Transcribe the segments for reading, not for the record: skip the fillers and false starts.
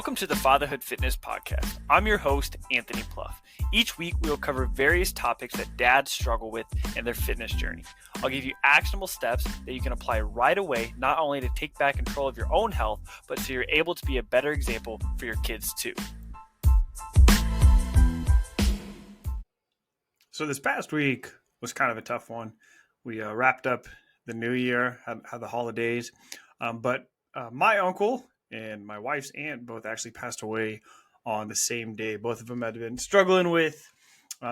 Welcome to the Fatherhood Fitness Podcast. I'm your host, Anthony Pluff. Each week, we will cover various topics that dads struggle with in their fitness journey. I'll give you actionable steps that you can apply right away, not only to take back control of your own health, but so you're able to be a better example for your kids too. So this past week was kind of a tough one. We wrapped up the new year, had the holidays, but my uncle and my wife's aunt both actually passed away on the same day. Both of them had been struggling with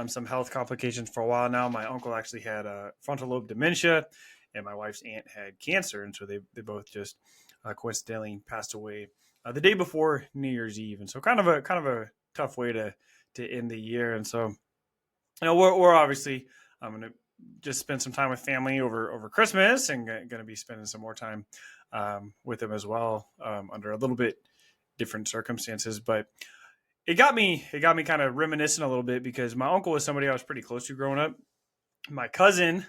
some health complications for a while now. My uncle actually had frontal lobe dementia, and my wife's aunt had cancer, and so they both just coincidentally passed away the day before New Year's Eve. And so kind of a tough way to end the year. And so we're obviously going to just spend some time with family over Christmas, and going to be spending some more time with them as well, under a little bit different circumstances. But it got me kind of reminiscing a little bit, because my uncle was somebody I was pretty close to growing up. My cousin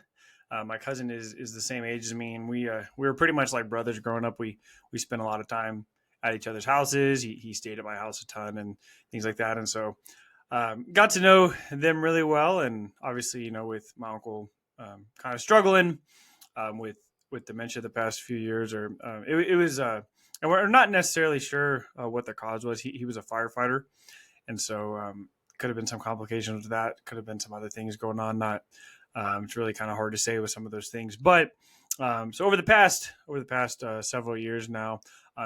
is the same age as me, and we were pretty much like brothers growing up. We spent a lot of time at each other's houses. He stayed at my house a ton and things like that. And so got to know them really well. And obviously, with my uncle kind of struggling with dementia the past few years, or it was, and we're not necessarily sure what the cause was. He was a firefighter, and so could have been some complications with that. Could have been some other things going on. It's really kind of hard to say with some of those things. But so over the past several years now,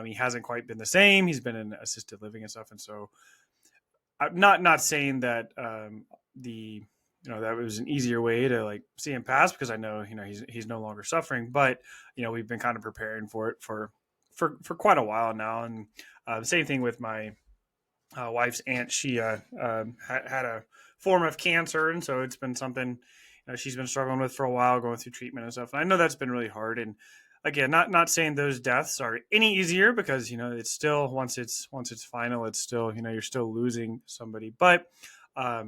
he hasn't quite been the same. He's been in assisted living and stuff, and so I'm not saying that that was an easier way to like see him pass, because I know he's no longer suffering, but we've been kind of preparing for it for quite a while now. And same thing with my wife's aunt. She had a form of cancer, and so it's been something she's been struggling with for a while, going through treatment and stuff. And I know that's been really hard. And again, not saying those deaths are any easier, because it's still once it's final, it's still you're still losing somebody. But I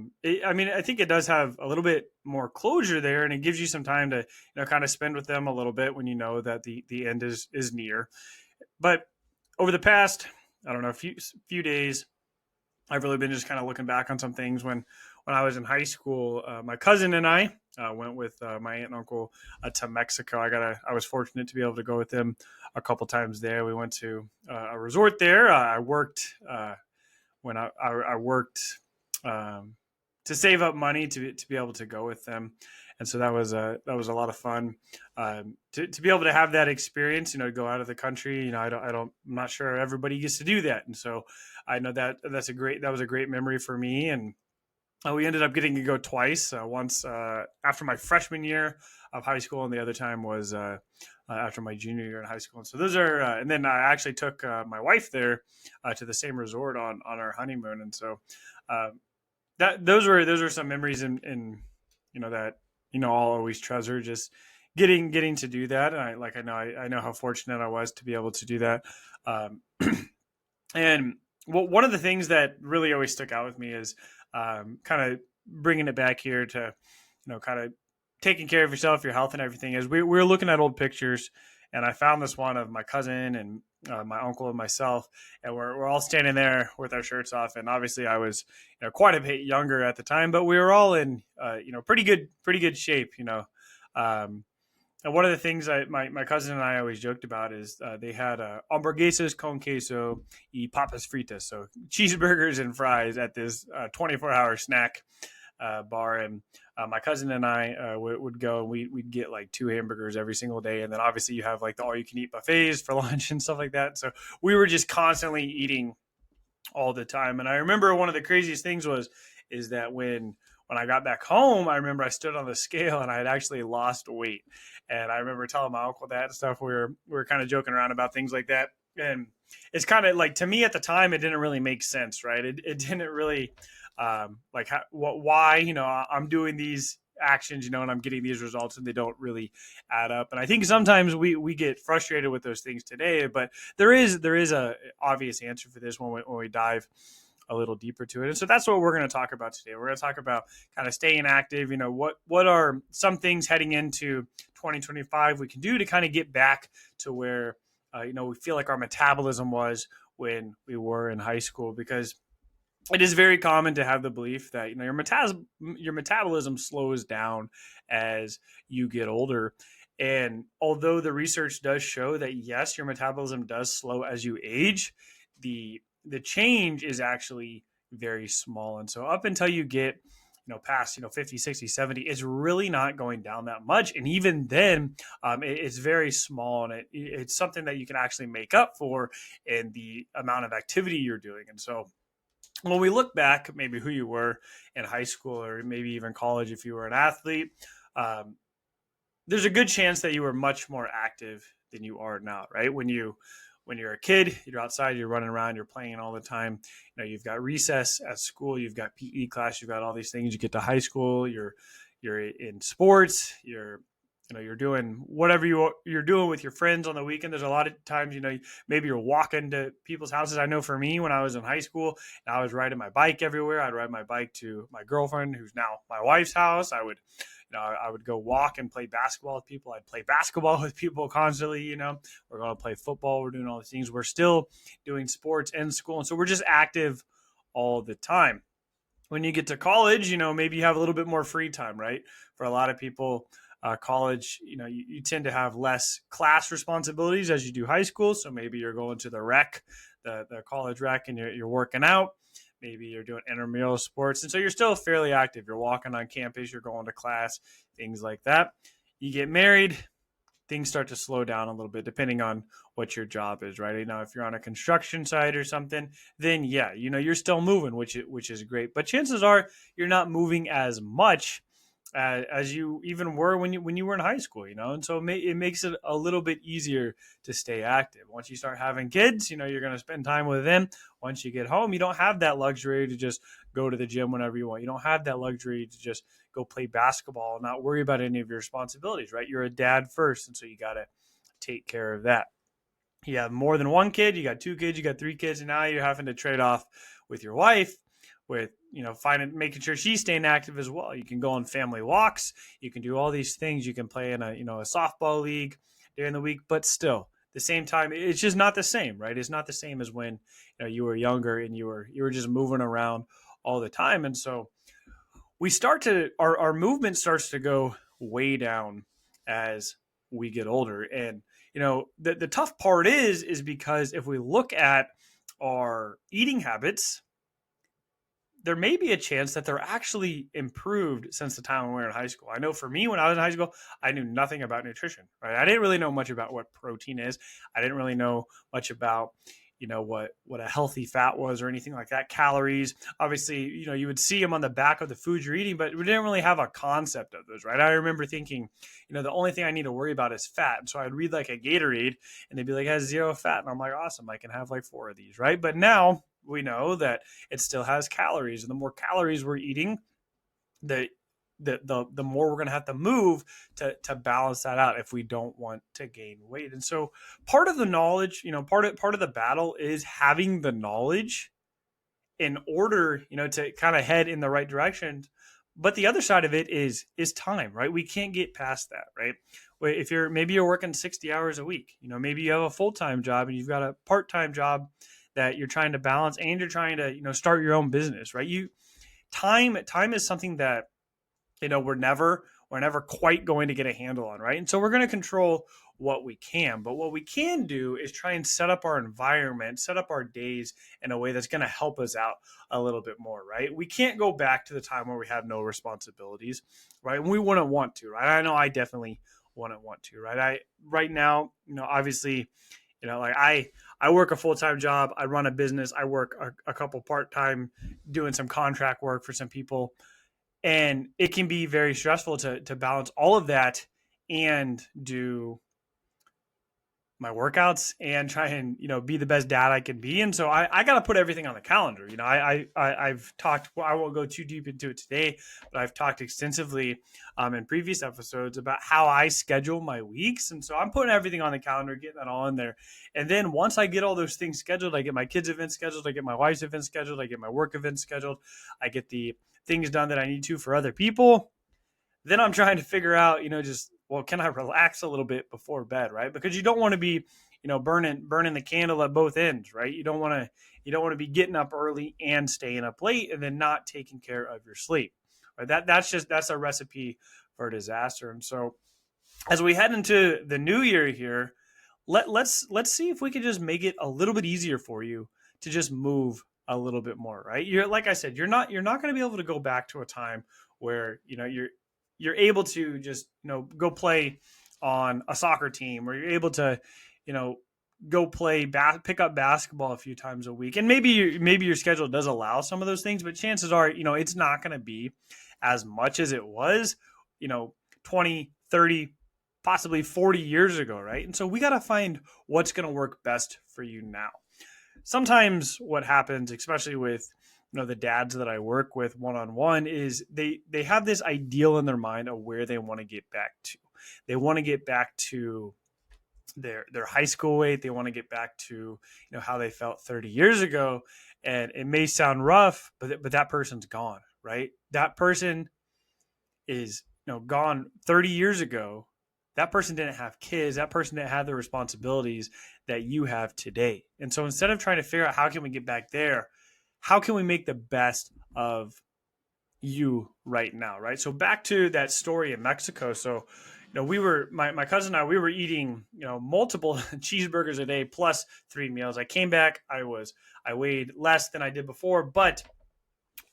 think it does have a little bit more closure there, and it gives you some time to kind of spend with them a little bit when you know that the end is near. But over the past, I don't know, few days, I've really been just kind of looking back on some things. When I was in high school, my cousin and I went with my aunt and uncle to Mexico. I was fortunate to be able to go with them a couple times there. We went to a resort there. I worked when I worked to save up money to be able to go with them, and so that was a lot of fun to be able to have that experience. Go out of the country. I'm not sure everybody gets to do that, and so I know that was a great memory for me. And we ended up getting to go twice. Once after my freshman year of high school, and the other time was after my junior year in high school. And so those are, and then I actually took my wife there to the same resort on our honeymoon. And so those are some memories in that I'll always treasure, just getting to do that. And I know how fortunate I was to be able to do that. And one of the things that really always stuck out with me is kind of bringing it back here to, kind of taking care of yourself, your health and everything. Is we were looking at old pictures, and I found this one of my cousin and my uncle and myself, and we're all standing there with our shirts off. And obviously I was, quite a bit younger at the time, but we were all in, pretty good shape, and one of the things my cousin and I always joked about is they had hamburguesas con queso y papas fritas, so cheeseburgers and fries at this 24-hour snack bar. And my cousin and I would go, and we'd get like 2 hamburgers every single day. And then obviously you have like the all-you-can-eat buffets for lunch and stuff like that. So we were just constantly eating all the time. And I remember one of the craziest things is that when I got back home, I remember I stood on the scale and I had actually lost weight. And I remember telling my uncle that and stuff. We were kind of joking around about things like that. And it's kind of like, to me at the time, it didn't really make sense, right? It didn't really why, I'm doing these actions, and I'm getting these results, and they don't really add up. And I think sometimes we get frustrated with those things today, but there is a obvious answer for this when we dive a little deeper to it. And so that's what we're going to talk about today. We're going to talk about kind of staying active. What are some things heading into 2025 we can do to kind of get back to where we feel like our metabolism was when we were in high school, because it is very common to have the belief that your metabolism slows down as you get older. And although the research does show that yes, your metabolism does slow as you age, the change is actually very small. And so up until you get past 50, 60, 70, it's really not going down that much. And even then, it's very small, and it's something that you can actually make up for in the amount of activity you're doing. And so when we look back, maybe who you were in high school or maybe even college, if you were an athlete, um, there's a good chance that you were much more active than you are now, right? When you're a kid, you're outside, you're running around, you're playing all the time. You've got recess at school, you've got PE class, you've got all these things. You get to high school, you're in sports, you're doing whatever you're doing with your friends on the weekend. There's a lot of times, maybe you're walking to people's houses. I know for me, when I was in high school, I was riding my bike everywhere. I'd ride my bike to my girlfriend, who's now my wife's house. I would go walk and play basketball with people. I'd play basketball with people constantly. We're going to play football. We're doing all these things. We're still doing sports in school. And so we're just active all the time. When you get to college, maybe you have a little bit more free time, right? For a lot of people, college, you tend to have less class responsibilities as you do high school. So maybe you're going to the rec, the college rec, and you're working out. Maybe you're doing intramural sports. And so you're still fairly active. You're walking on campus, you're going to class, things like that. You get married, things start to slow down a little bit depending on what your job is, right? If you're on a construction site or something, then yeah, you're still moving, which is great. But chances are you're not moving as much as you even were when you were in high school, and so it makes it a little bit easier to stay active. Once you start having kids, you're going to spend time with them. Once you get home, you don't have that luxury to just go to the gym whenever you want. You don't have that luxury to just go play basketball and not worry about any of your responsibilities, right? You're a dad first, and so you got to take care of that. You have more than one kid, you got 2 kids, you got 3 kids, and now you're having to trade off with your wife, with making sure she's staying active as well. You can go on family walks, you can do all these things, you can play in a softball league during the week, but still, at the same time, it's just not the same, right? It's not the same as when you were younger and you were just moving around all the time. And so our movement starts to go way down as we get older. And the tough part is because if we look at our eating habits, there may be a chance that they're actually improved since the time when we were in high school. I know for me, when I was in high school, I knew nothing about nutrition, right? I didn't really know much about what protein is. I didn't really know much about, what a healthy fat was or anything like that. Calories, obviously, you would see them on the back of the food you're eating, but we didn't really have a concept of those, right? I remember thinking, the only thing I need to worry about is fat. And so I'd read like a Gatorade and they'd be like, it has 0 fat. And I'm like, awesome, I can have like 4 of these, right? But now we know that it still has calories, and the more calories we're eating, the more we're going to have to move to balance that out if we don't want to gain weight. And so part of the knowledge, part of the battle is having the knowledge in order, to kind of head in the right direction. But the other side of it is time, right? We can't get past that, right? If you're working 60 hours a week, maybe you have a full-time job and you've got a part-time job that you're trying to balance, and you're trying to, start your own business, right? Time is something that, we're never quite going to get a handle on, right? And so we're going to control what we can, but what we can do is try and set up our environment, set up our days in a way that's going to help us out a little bit more, right? We can't go back to the time where we have no responsibilities, right? And we wouldn't want to, right? I know I definitely wouldn't want to, right? Right now, obviously, like I work a full-time job. I run a business. I work a couple part-time doing some contract work for some people. And it can be very stressful to balance all of that and do my workouts and try and, be the best dad I can be. And so I got to put everything on the calendar. I've talked, well, I won't go too deep into it today, but I've talked extensively in previous episodes about how I schedule my weeks. And so I'm putting everything on the calendar, getting that all in there. And then once I get all those things scheduled, I get my kids' events scheduled, I get my wife's events scheduled, I get my work events scheduled, I get the things done that I need to for other people. Then I'm trying to figure out, can I relax a little bit before bed, right? Because you don't want to be, burning the candle at both ends, right? You don't want to be getting up early and staying up late and then not taking care of your sleep. Right? That's a recipe for disaster. And so as we head into the new year here, let's see if we can just make it a little bit easier for you to just move a little bit more, right? You're, like I said, you're not going to be able to go back to a time where you're able to just go play on a soccer team, or you're able to you know go pick up basketball a few times a week. And maybe your schedule does allow some of those things, but chances are it's not going to be as much as it was you know 20, 30, possibly 40 years ago, right? And so we got to find what's going to work best for you now. Sometimes what happens, especially with the dads that I work with one-on-one, is they have this ideal in their mind of where they want to get back to. They want to get back to their high school weight. They want to get back to how they felt 30 years ago. And it may sound rough, but that person's gone, right? That person is gone 30 years ago. That person didn't have kids. That person didn't have the responsibilities that you have today. And so instead of trying to figure out how can we get back there, how can we make the best of you right now, right? So back to that story in Mexico. So we were my cousin and I, we were eating multiple cheeseburgers a day plus 3 meals. I came back, I weighed less than I did before, but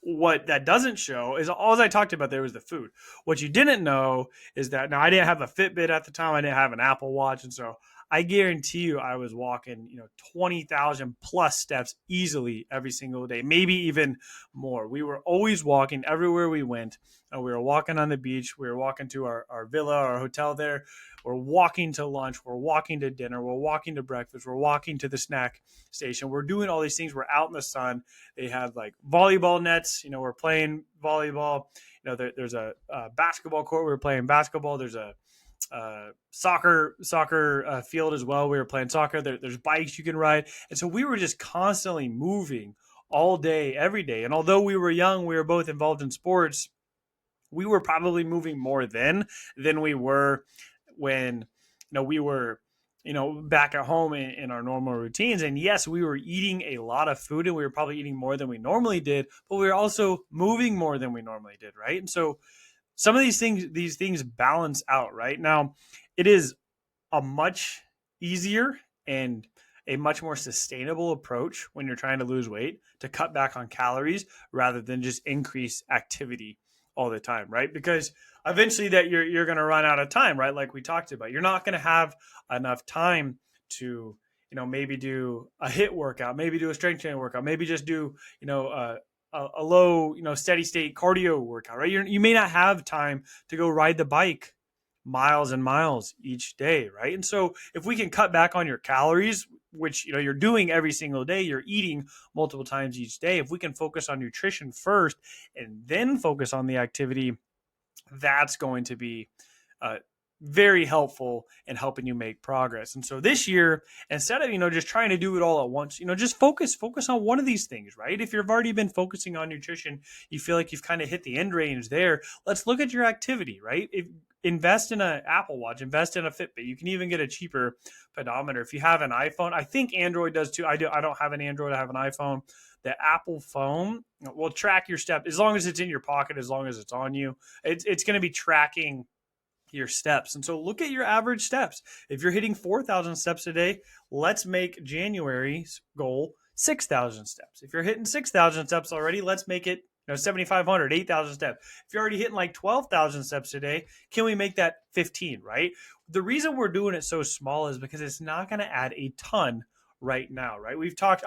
what that doesn't show is all I talked about there was the food. What you didn't know is that now I didn't have a Fitbit at the time. I didn't have an Apple Watch. And so I guarantee you I was walking, 20,000 plus steps easily every single day, maybe even more. We were always walking everywhere we went. We were walking on the beach. We were walking to our villa, our hotel there. We're walking to lunch. We're walking to dinner. We're walking to breakfast. We're walking to the snack station. We're doing all these things. We're out in the sun. They have like volleyball nets. We're playing volleyball. There's a basketball court. We were playing basketball. There's a soccer field as well. We were playing soccer. There's bikes you can ride. And so we were just constantly moving all day, every day. And although we were young, we were both involved in sports. We were probably moving more then than we were when we were back at home in our normal routines. And yes, we were eating a lot of food and we were probably eating more than we normally did, but we were also moving more than we normally did, right? And so some of these things balance out, right? Now, it is a much easier and a much more sustainable approach when you're trying to lose weight to cut back on calories rather than just increase activity all the time, right? Because eventually that you're going to run out of time, right? Like we talked about, you're not going to have enough time to, maybe do a HIIT workout, maybe do a strength training workout, maybe just do, a low, steady state cardio workout, right? You may not have time to go ride the bike miles and miles each day, right? And so if we can cut back on your calories, which you're doing every single day, you're eating multiple times each day. If we can focus on nutrition first and then focus on the activity, that's going to be very helpful in helping you make progress. And so this year, instead of just trying to do it all at once, just focus on one of these things, right? If you've already been focusing on nutrition, you feel like you've kind of hit the end range there. Let's look at your activity, right? Invest in an Apple Watch, invest in a Fitbit. You can even get a cheaper pedometer if you have an iPhone. I think Android does too. I don't have an Android. I have an iPhone. The Apple phone will track your step as long as it's in your pocket, as long as it's on you. It's going to be tracking your steps. And so look at your average steps. If you're hitting 4,000 steps a day, let's make January's goal 6,000 steps. If you're hitting 6,000 steps already, let's make it 7,500, 8,000 steps. If you're already hitting like 12,000 steps a day, can we make that 15, right? The reason we're doing it so small is because it's not going to add a ton right now, right?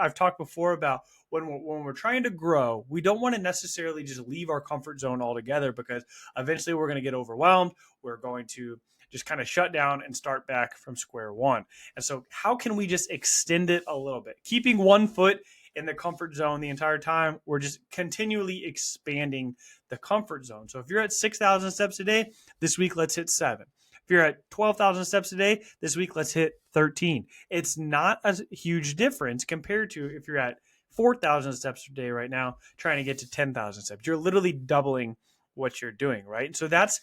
I've talked before about when we're trying to grow, we don't want to necessarily just leave our comfort zone altogether, because eventually we're going to get overwhelmed. We're going to just kind of shut down and start back from square one. And so how can we just extend it a little bit? Keeping one foot in the comfort zone the entire time, we're just continually expanding the comfort zone. So if you're at 6,000 steps a day, this week, let's hit 7. If you're at 12,000 steps a day, this week, let's hit 13. It's not a huge difference compared to if you're at 4,000 steps a day right now, trying to get to 10,000 steps. You're literally doubling what you're doing, right? So that's,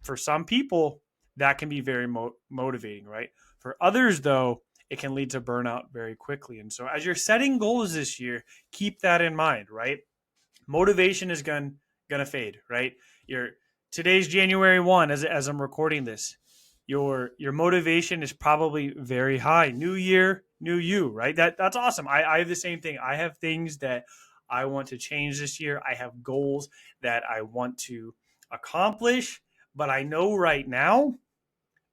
for some people, that can be very motivating, right? For others, though, it can lead to burnout very quickly. And so as you're setting goals this year, keep that in mind, right? Motivation is gonna fade, right? Your today's January 1 as I'm recording this. Your motivation is probably very high. New year, new you, right? That's awesome. I have the same thing. I have things that I want to change this year. I have goals that I want to accomplish, but I know right now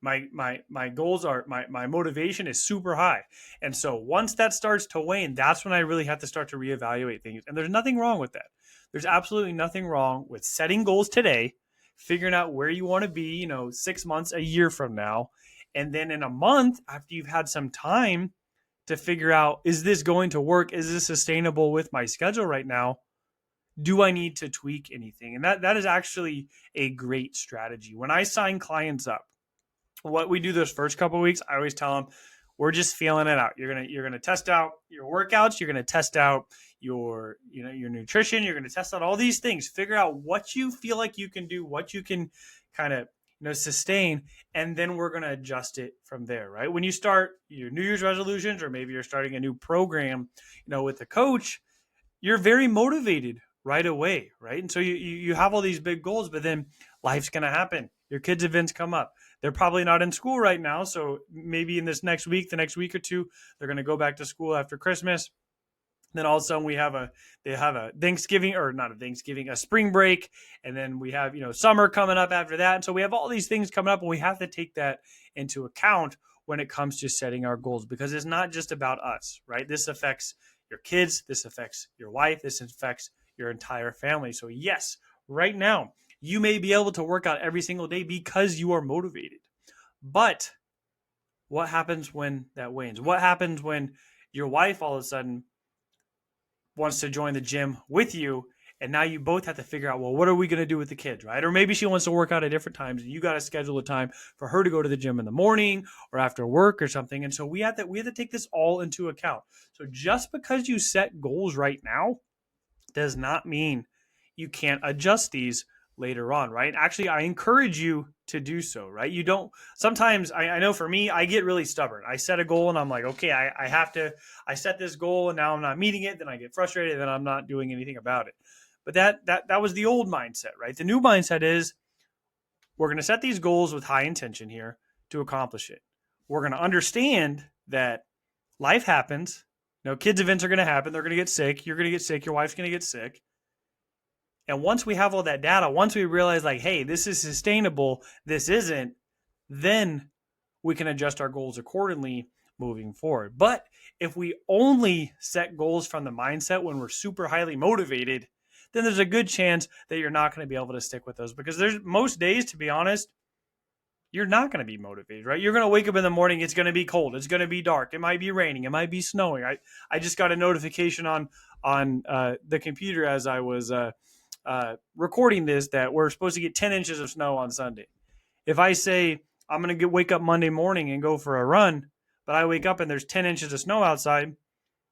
my goals are my motivation is super high. And so once that starts to wane, that's when I really have to start to reevaluate things. And there's nothing wrong with that. There's absolutely nothing wrong with setting goals today, figuring out where you want to be, 6 months, a year from now. And then in a month, after you've had some time to figure out, is this going to work? Is this sustainable with my schedule right now? Do I need to tweak anything? And that is actually a great strategy. When I sign clients up, what we do those first couple of weeks, I always tell them, we're just feeling it out. You're gonna test out your workouts. You're gonna test out your nutrition. You're gonna test out all these things. Figure out what you feel like you can do, what you can kind of sustain, and then we're gonna adjust it from there. Right? When you start your New Year's resolutions, or maybe you're starting a new program, with a coach, you're very motivated right away, right? And so you have all these big goals, but then life's going to happen. Your kids' events come up. They're probably not in school right now, so maybe in this next week, the next week or two, they're going to go back to school after Christmas. Then all of a sudden they have a Thanksgiving, or not a Thanksgiving, a spring break, and then we have summer coming up after that. And so we have all these things coming up, and we have to take that into account when it comes to setting our goals, because it's not just about us, right? This affects your kids, this affects your wife, this affects your entire family. So yes, right now you may be able to work out every single day because you are motivated. But what happens when that wanes? What happens when your wife all of a sudden wants to join the gym with you, and now you both have to figure out, well, what are we going to do with the kids, right? Or maybe she wants to work out at different times, and you got to schedule a time for her to go to the gym in the morning or after work or something. And so we have to take this all into account. So just because you set goals right now does not mean you can't adjust these later on, right? Actually, I encourage you to do so, right? You don't, sometimes I know for me, I get really stubborn. I set a goal and I'm like, okay, I set this goal and now I'm not meeting it. Then I get frustrated and then I'm not doing anything about it. But that was the old mindset, right? The new mindset is, we're going to set these goals with high intention here to accomplish it. We're going to understand that life happens. Kids' events are going to happen. They're going to get sick. You're going to get sick. Your wife's going to get sick. And once we have all that data, once we realize like, hey, this is sustainable, this isn't, then we can adjust our goals accordingly moving forward. But if we only set goals from the mindset when we're super highly motivated, then there's a good chance that you're not going to be able to stick with those, because there's most days, to be honest, you're not going to be motivated, right? You're going to wake up in the morning. It's going to be cold. It's going to be dark. It might be raining. It might be snowing. I just got a notification on the computer as I was recording this that we're supposed to get 10 inches of snow on Sunday. If I say I'm going to wake up Monday morning and go for a run, but I wake up and there's 10 inches of snow outside,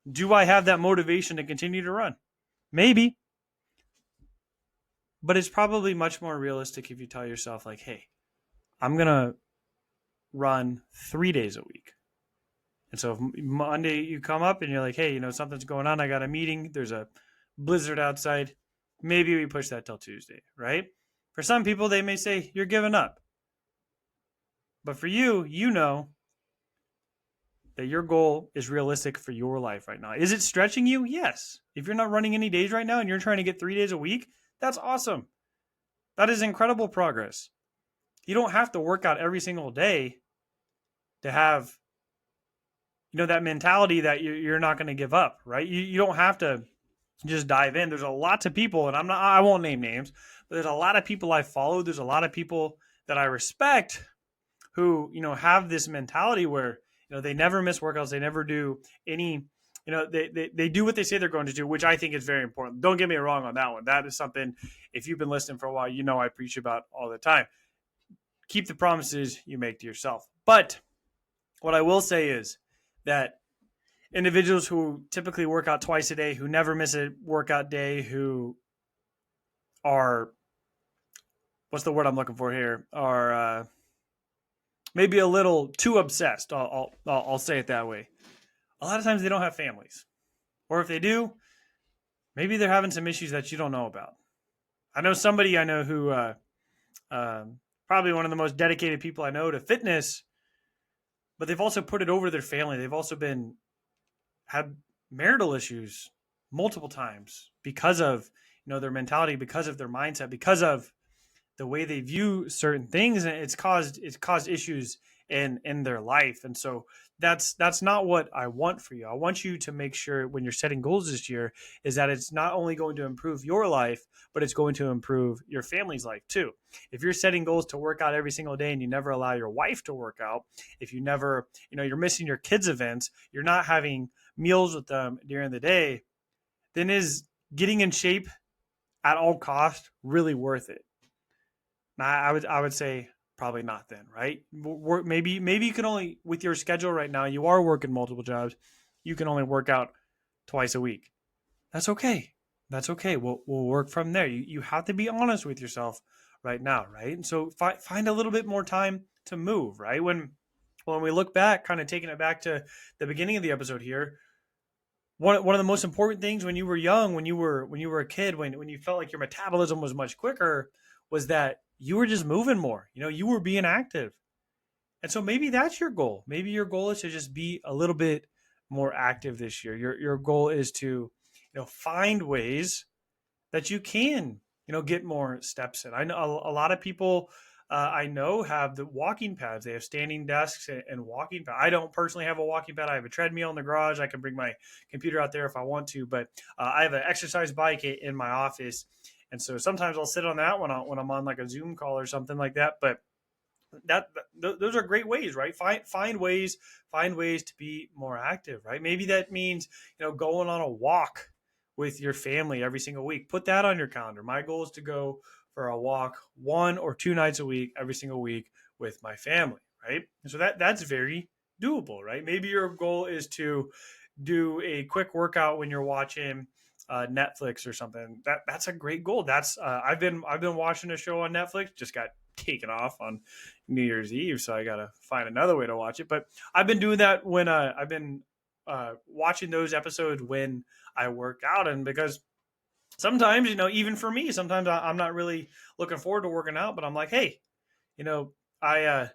do I have that motivation to continue to run? Maybe. But it's probably much more realistic if you tell yourself like, hey, I'm going to run 3 days a week. And so if Monday you come up and you're like, hey, something's going on. I got a meeting. There's a blizzard outside. Maybe we push that till Tuesday, right? For some people, they may say you're giving up. But for you, you know that your goal is realistic for your life right now. Is it stretching you? Yes. If you're not running any days right now and you're trying to get 3 days a week, that's awesome. That is incredible progress. You don't have to work out every single day to have, that mentality that you're not going to give up, right? You don't have to just dive in. There's a lot of people, and I won't name names, but there's a lot of people I follow. There's a lot of people that I respect who, have this mentality where, they never miss workouts. They never do any, they do what they say they're going to do, which I think is very important. Don't get me wrong on that one. That is something, if you've been listening for a while, I preach about all the time. Keep the promises you make to yourself. But what I will say is that individuals who typically work out twice a day, who never miss a workout day, who are, what's the word I'm looking for here, are maybe a little too obsessed. I'll say it that way. A lot of times they don't have families, or if they do, maybe they're having some issues that you don't know about. I know somebody I know who probably one of the most dedicated people I know to fitness, but they've also put it over their family. They've also been had marital issues multiple times because of their mentality, because of their mindset, because of the way they view certain things, and it's caused issues in their life. And so that's not what I want for you. I want you to make sure when you're setting goals this year is that it's not only going to improve your life, but it's going to improve your family's life too. If you're setting goals to work out every single day and you never allow your wife to work out, if you never, you're missing your kids' events, you're not having meals with them during the day, then is getting in shape at all cost really worth it? I would say probably not then, right? Maybe you can only, with your schedule right now, you are working multiple jobs, you can only work out twice a week. That's okay. That's okay. We'll work from there. You have to be honest with yourself right now, right? And so find a little bit more time to move, right? When we look back, kind of taking it back to the beginning of the episode here, one of the most important things when you were young, when you were a kid, when you felt like your metabolism was much quicker, was that you were just moving more. You were being active. And so maybe that's your goal. Maybe your goal is to just be a little bit more active this year. Your goal is to, find ways that you can, get more steps in. I know a lot of people I know have the walking pads. They have standing desks and walking pads. I don't personally have a walking pad. I have a treadmill in the garage. I can bring my computer out there if I want to, but I have an exercise bike in my office. And so sometimes I'll sit on that when I'm on like a Zoom call or something like that. But those are great ways, right? Find ways to be more active, right? Maybe that means going on a walk with your family every single week. Put that on your calendar. My goal is to go for a walk 1 or 2 nights a week every single week with my family, right? And so that's very doable, right? Maybe your goal is to do a quick workout when you're watching Netflix or something. That's a great goal. That's I've been watching a show on Netflix. Just got taken off on New Year's Eve, so I gotta find another way to watch it. But I've been doing that when I've been watching those episodes when I work out, and because sometimes even for me, sometimes I'm not really looking forward to working out, but I'm like, hey, you know, I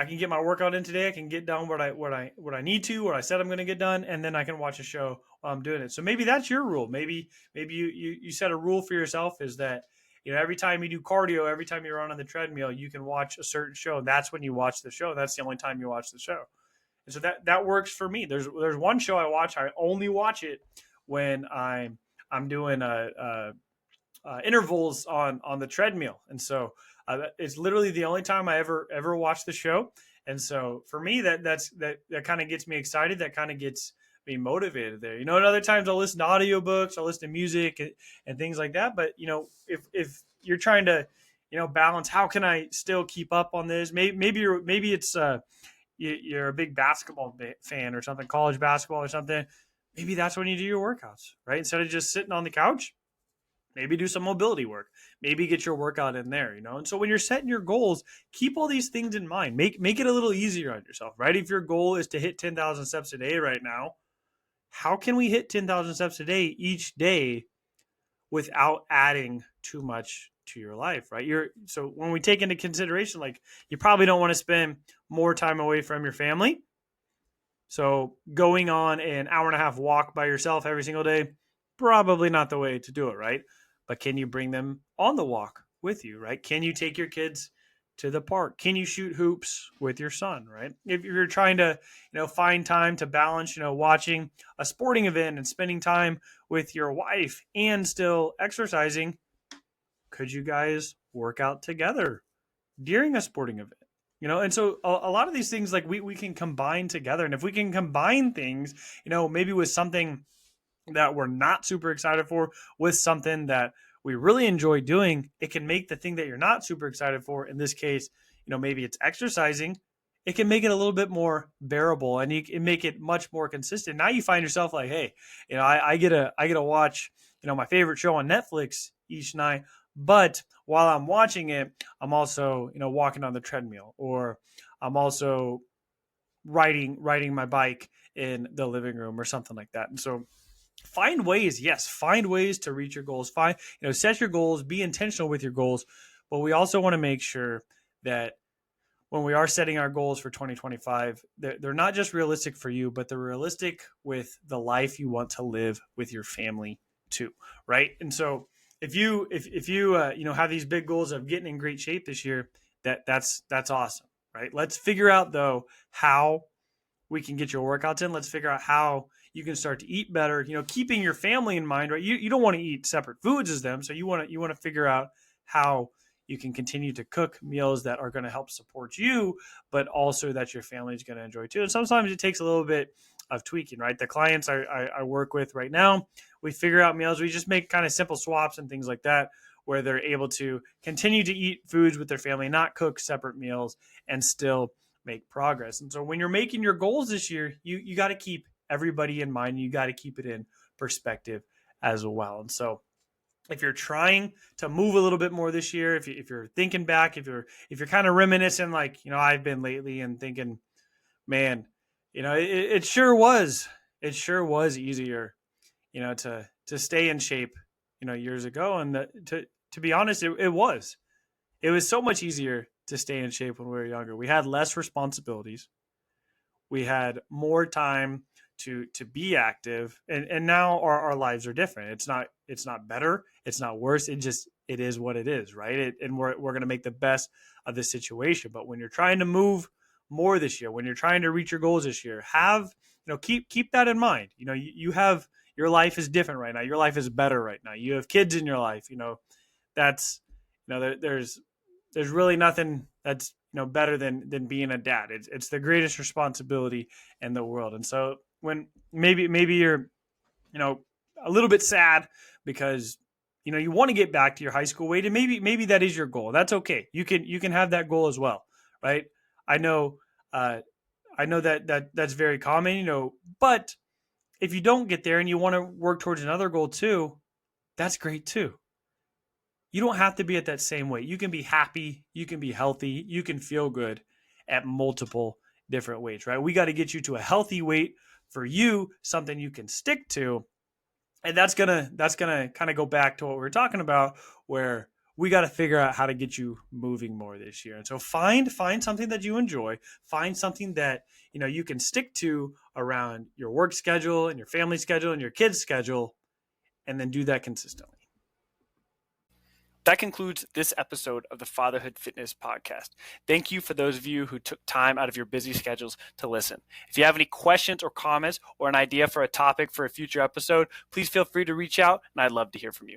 can get my workout in today. I can get done what I need to, what I said I'm going to get done, and then I can watch a show while I'm doing it. So maybe that's your rule. Maybe you set a rule for yourself is that every time you do cardio, every time you're on the treadmill, you can watch a certain show. That's when you watch the show. That's the only time you watch the show. And so that works for me. There's one show I watch. I only watch it when I'm doing intervals on the treadmill, and so it's literally the only time I ever watch the show. And so for me, that kind of gets me excited. That kind of gets me motivated there. And other times I'll listen to audiobooks, I'll listen to music and things like that. But if you're trying to balance, how can I still keep up on this? Maybe it's you're a big basketball fan or something, college basketball or something. Maybe that's when you do your workouts, right? Instead of just sitting on the couch, maybe do some mobility work, maybe get your workout in there. And so when you're setting your goals, keep all these things in mind. Make it a little easier on yourself, right? If your goal is to hit 10,000 steps a day right now, how can we hit 10,000 steps a day each day without adding too much to your life, right? So when we take into consideration, like, you probably don't want to spend more time away from your family. So going on an hour and a half walk by yourself every single day, probably not the way to do it, right? But can you bring them on the walk with you, right? Can you take your kids to the park? Can you shoot hoops with your son, right? If you're trying to, find time to balance, watching a sporting event and spending time with your wife and still exercising, could you guys work out together during a sporting event? And so a lot of these things, like, we can combine together. And if we can combine things, maybe with something that we're not super excited for with something that we really enjoy doing, it can make the thing that you're not super excited for, in this case, maybe it's exercising, it can make it a little bit more bearable, and you can make it much more consistent. Now you find yourself like, hey, I get to watch, my favorite show on Netflix each night, But while I'm watching it, I'm also, walking on the treadmill, or I'm also riding my bike in the living room or something like that. And so find ways to reach your goals. Set your goals, be intentional with your goals, but we also want to make sure that when we are setting our goals for 2025, they're not just realistic for you, but they're realistic with the life you want to live with your family too, right? And so if you have these big goals of getting in great shape this year, that's awesome, right? Let's figure out though how we can get your workouts in. Let's figure out how you can start to eat better, keeping your family in mind, right? You don't want to eat separate foods as them. So you want to figure out how you can continue to cook meals that are going to help support you, but also that your family is going to enjoy too. And sometimes it takes a little bit of tweaking, right? The clients I work with right now, we figure out meals. We just make kind of simple swaps and things like that, where they're able to continue to eat foods with their family, not cook separate meals, and still make progress. And so when you're making your goals this year, you got to keep everybody in mind. You got to keep it in perspective as well. And so if you're trying to move a little bit more this year, if you're thinking back, if you're kind of reminiscing, like I've been lately, and thinking, man, it sure was easier, to stay in shape, years ago. And to be honest, it was so much easier to stay in shape when we were younger. We had less responsibilities. We had more time to be active, and now our lives are different. It's not better, it's not worse. It is what it is, right? And we're going to make the best of this situation. But when you're trying to move more this year, when you're trying to reach your goals this year, keep that in mind. You have, your life is different right now. Your life is better right now. You have kids in your life. That's there's really nothing that's better than being a dad. It's the greatest responsibility in the world. And so when maybe you're a little bit sad because you want to get back to your high school weight, and maybe that is your goal. That's okay. You can have that goal as well, right? I know that's very common, but if you don't get there and you want to work towards another goal too, that's great too. You don't have to be at that same weight. You can be happy, you can be healthy, you can feel good at multiple different weights, right? We got to get you to a healthy weight for you, something you can stick to. And that's gonna kind of go back to what we were talking about, where we got to figure out how to get you moving more this year. And so find something that you enjoy, find something that you can stick to around your work schedule and your family schedule and your kids' schedule, and then do that consistently. That concludes this episode of the Fatherhood Fitness Podcast. Thank you for those of you who took time out of your busy schedules to listen. If you have any questions or comments or an idea for a topic for a future episode, please feel free to reach out, and I'd love to hear from you.